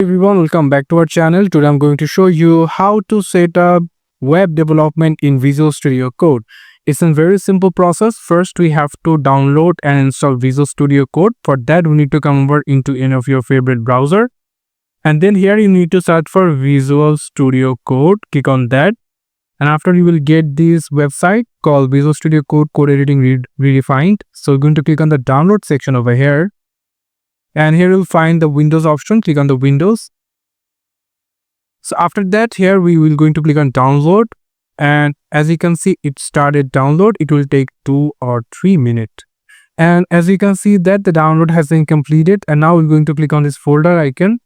Everyone, welcome back to our channel. Today I'm going to show you how to set up web development in Visual Studio Code. It's a very simple process. First, we have to download and install Visual Studio Code. For that, we need to come over into any of your favorite browser. And then here you need to search for Visual Studio Code. Click on that. And after you will get this website called Visual Studio Code Code Editing Redefined. So you're going to click on the download section over here. And here you'll find the Windows option. Click on the Windows. So after that, here we will going to click on download. And as you can see, it started download. It will take 2 or 3 minutes. And as you can see that the download has been completed. And now we're going to click on this folder icon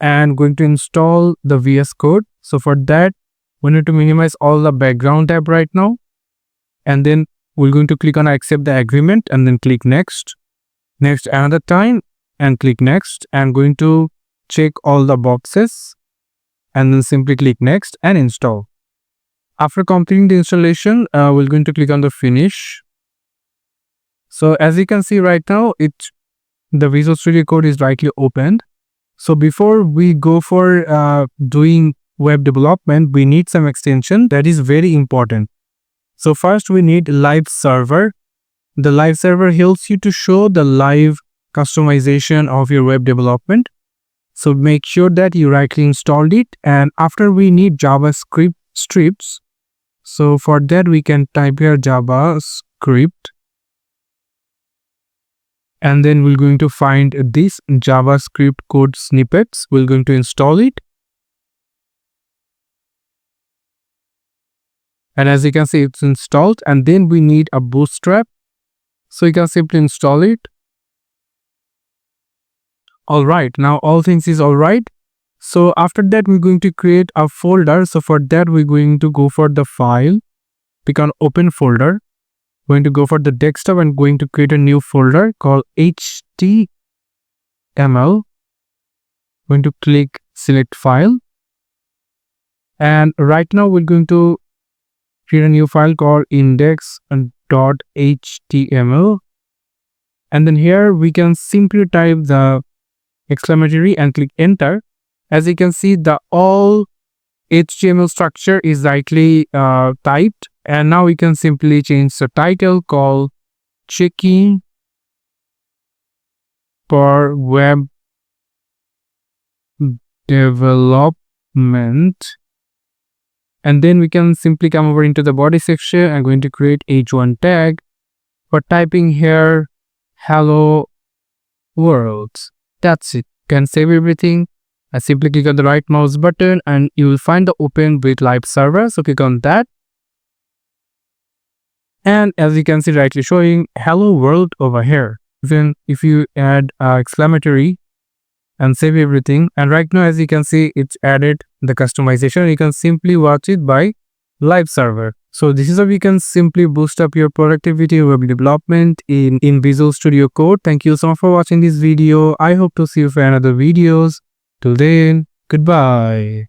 and going to install the VS Code. So for that, we need to minimize all the background tab right now. And then we're going to click on accept the agreement and then click next. Next another time. And click next, and going to check all the boxes and then simply click next and install. After completing the installation, we're going to click on the finish. So as you can see right now, the Visual Studio Code is rightly opened. So before we go for doing web development, we need some extension that is very important. So first we need live server. The live server helps you to show the live customization of your web development. So make sure that you rightly installed it. And after we need JavaScript strips. So for that we can type here JavaScript. And then we're going to find this JavaScript code snippets. We're going to install it. And as you can see, it's installed. And then we need a bootstrap. So you can simply install it. Alright, now all things is alright. So after that, we're going to create a folder. So for that, we're going to go for the file, pick on open folder, going to go for the desktop and going to create a new folder called HTML. Going to click select file. And right now we're going to create a new file called index.html. And then here we can simply type the exclamatory and click enter. As you can see, the all HTML structure is rightly typed, and now we can simply change the title called checking for web development. And then we can simply come over into the body section and going to create h1 tag for typing here hello world. That's it. You can save everything. I simply click on the right mouse button and you will find the open with live server. So click on that. And as you can see, rightly showing hello world over here. Then if you add exclamatory and save everything. And right now, as you can see, it's added the customization. You can simply watch it by live server. So this is how you can simply boost up your productivity web development in Visual Studio Code. Thank you so much for watching this video. I hope to see you for another videos. Till then, goodbye.